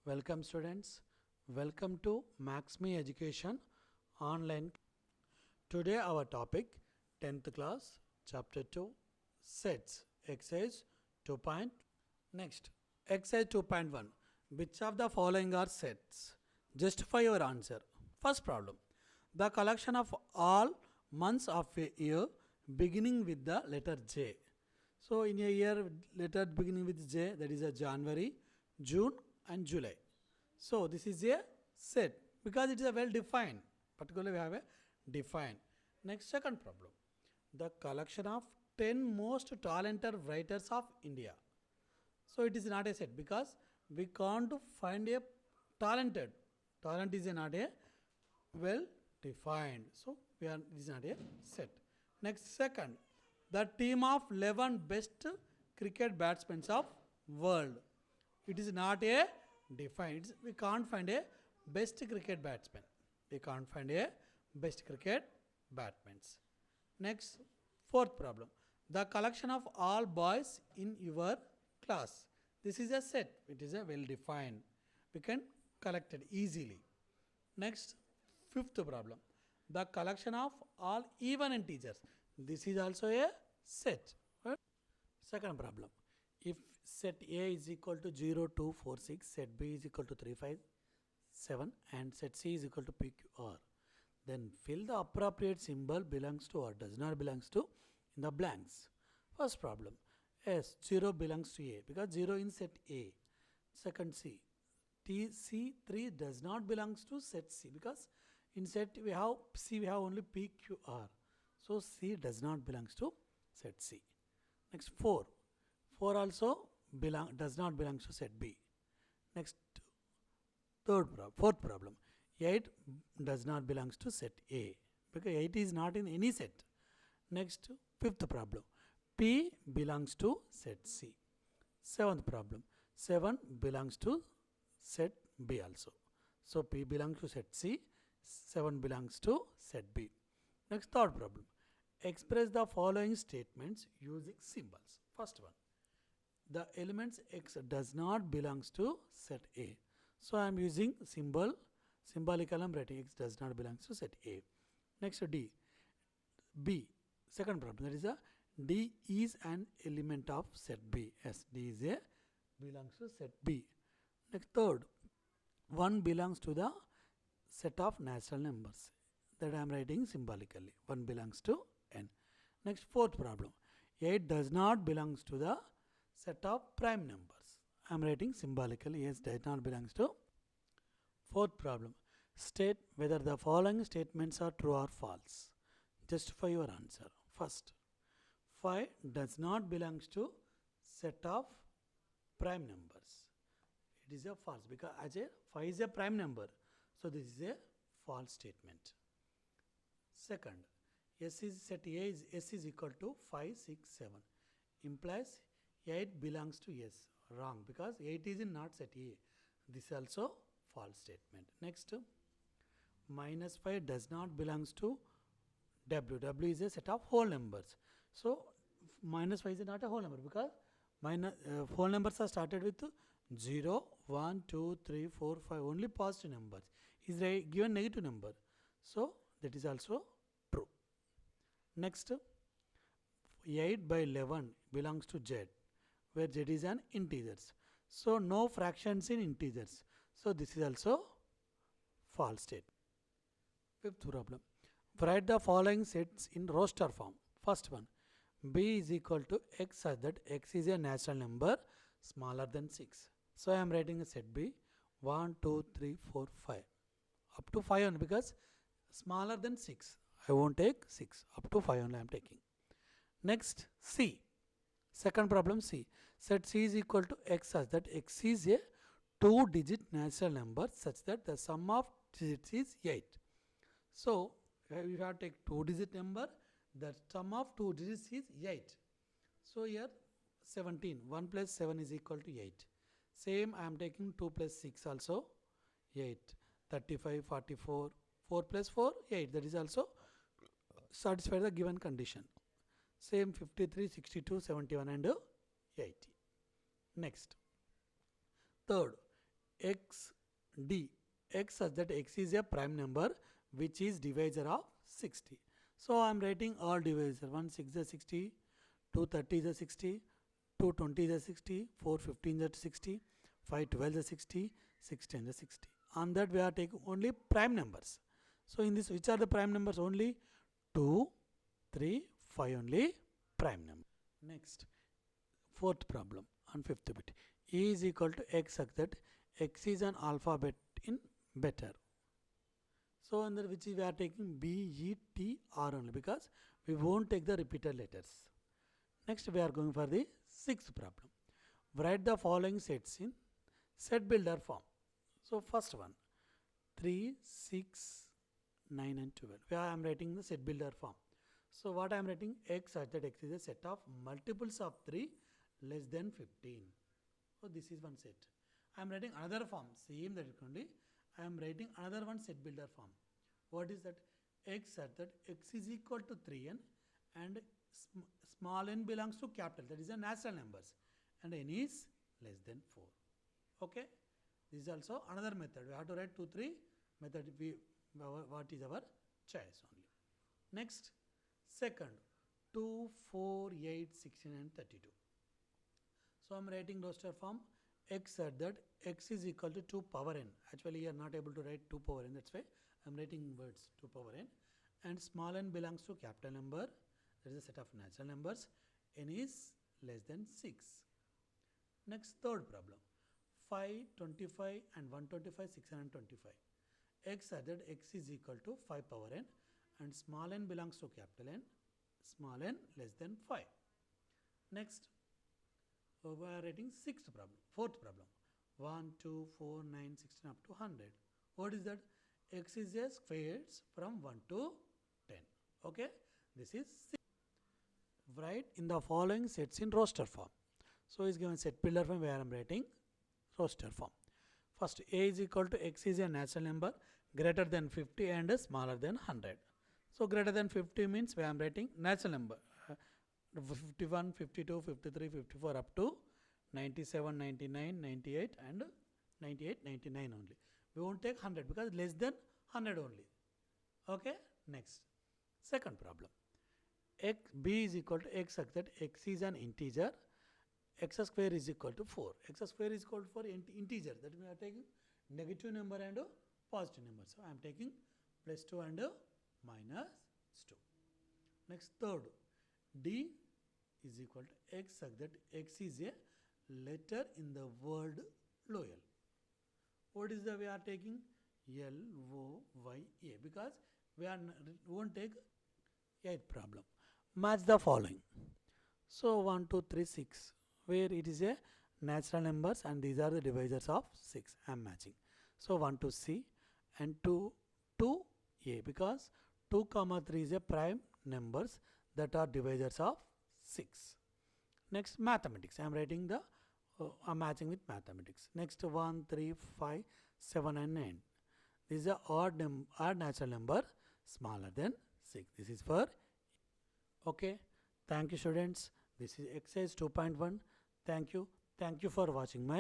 Welcome students. Welcome to MaxMe Education online. Today our topic 10th class chapter 2 sets exercise 2. Next exercise 2.1 which of the following are sets? Justify your answer. First problem. The collection of all months of a year beginning with the letter J. So in a year letter beginning with J, that is a January, June and July. So this is a set because it is a well defined. Particularly we have a defined. Next second problem. The collection of 10 most talented writers of India. So it is not a set because we can't find a talented. Talent is not a well defined. So it is not a set. Next second. The team of 11 best cricket batsmen of world. It is not a defined. We can't find a best cricket batsman. We can't find a best cricket batsmen. Next, fourth problem. The collection of all boys in your class. This is a set. It is a well defined. We can collect it easily. Next, fifth problem. The collection of all even integers. This is also a set. Right? Second problem. If set A is equal to 0, 2, 4, 6, set B is equal to 3, 5, 7 and set C is equal to PQR, then fill the appropriate symbol belongs to or does not belongs to in the blanks. First problem. Yes, 0 belongs to A because 0 in set A. Second C. C3 does not belongs to set C because in set we have C we have only PQR. So C does not belongs to set C. Next 4. 4 also does not belongs to set B. Next fourth problem. 8 does not belongs to set A because 8 is not in any set. Next fifth problem. P belongs to set C. Seventh problem. 7 belongs to set B also. So P belongs to set C. 7 belongs to set B. Next third problem. Express the following statements using symbols. First one. The elements X does not belongs to set A. So I am using symbolical I am writing X does not belongs to set A. Next D. B. Second problem. That is a D is an element of set B. Yes, D is a belongs to set B. Next third. 1 belongs to the set of natural numbers. That I am writing symbolically. 1 belongs to N. Next fourth problem. 8 does not belongs to the set of prime numbers. I am writing symbolically. Yes, does not belongs to. Fourth problem. State whether the following statements are true or false. Justify your answer. First. 5 does not belongs to set of prime numbers. It is a false because as a 5 is a prime number. So this is a false statement. Second. S is equal to 5, 6, 7. Implies 8 belongs to S. Wrong because 8 is not set A. This is also false statement. Next, minus 5 does not belongs to W. W is a set of whole numbers. So minus 5 is not a whole number because whole numbers are started with 0, 1, 2, 3, 4, 5. Only positive numbers. Is given negative number. So that is also true. Next, 8 by 11 belongs to Z, where Z is an integers. So no fractions in integers. So this is also false state. Fifth problem. Write the following sets in roster form. First one. B is equal to X such that X is a natural number smaller than 6. So I am writing a set B. 1, 2, 3, 4, 5. Up to 5 only because smaller than 6. I won't take 6. Up to 5 only I am taking. Next, C. Second problem C. Set C is equal to X such that X is a 2-digit natural number such that the sum of digits is 8. So, you have to take 2-digit number. The sum of 2 digits is 8. So, here 17. 1 plus 7 is equal to 8. Same I am taking 2 plus 6 also 8. 35, 44. 4 plus 4, 8. That is also satisfy the given condition. Same 53, 62, 71 and 80. Next. Third, x d, x such that x is a prime number which is divisor of 60. So I am writing all divisor. 1 6 is 60, 2 30 is 60, 2 20 is 60, 4 15 is 60, 5 12 is 60, 6 10 is 60. On that we are taking only prime numbers. So in this, which are the prime numbers? Only 2, 3, 5 only prime number. Next, fourth problem on fifth bit. E is equal to x such that x is an alphabet in better. So under which we are taking B, E, T, R only, because we won't take the repeated letters. Next we are going for the sixth problem. Write the following sets in set builder form. So first one, 3, 6, 9 and 12. Where I am writing the set builder form. So what I am writing, x such that x is a set of multiples of 3 less than 15. So this is one set. I am writing another form, same that only. I am writing another one set builder form. What is that? X such that x is equal to 3n and small n belongs to capital, that is a natural numbers, and n is less than 4. Okay. This is also another method. We have to write 2, 3 method. What is our choice only. Next, second, 2, 4, 8, 16 and 32. So I am writing roster form x such that x is equal to 2 power n. Actually you are not able to write 2 power n, that's why I am writing words 2 power n, and small n belongs to capital number, that is a set of natural numbers, n is less than 6. Next, third problem, 5, 25 and 125, 625. X such that x is equal to 5 power n and small n belongs to capital N, small n less than 5. Next, we are writing sixth problem, fourth problem, 1, 2, 4, 9, 16 up to 100. What is that? X is a squares from 1 to 10. Okay, this is six. Write in the following sets in roster form. So is given set builder form where I am writing roster form. First, a is equal to x is a natural number greater than 50 and smaller than 100. So greater than 50 means I am writing natural number. 51, 52, 53, 54 up to 97, 99, 98 and 98, 99 only. We won't take 100 because less than 100 only. Okay. Next, second problem. B is equal to x such that x is an integer, x square is equal to 4. X square is equal to 4 integer, that we are taking negative number and positive number. So I am taking plus 2 and minus 2. Next, third, D is equal to x such that x is a letter in the word loyal. What is the we are taking? L-O-Y-A, because we won't take 8th problem. Match the following. So 1, 2, 3, 6, where it is a natural numbers and these are the divisors of 6. I am matching. So 1 to C and 2 to A, because 2, 3 is a prime numbers that are divisors of 6. Next, mathematics. I am writing the I am matching with mathematics. Next, 1, 3, 5, 7 and 9. This is a odd natural number smaller than 6. This is for okay. Thank you, students. This is exercise 2.1. Thank you. Thank you for watching my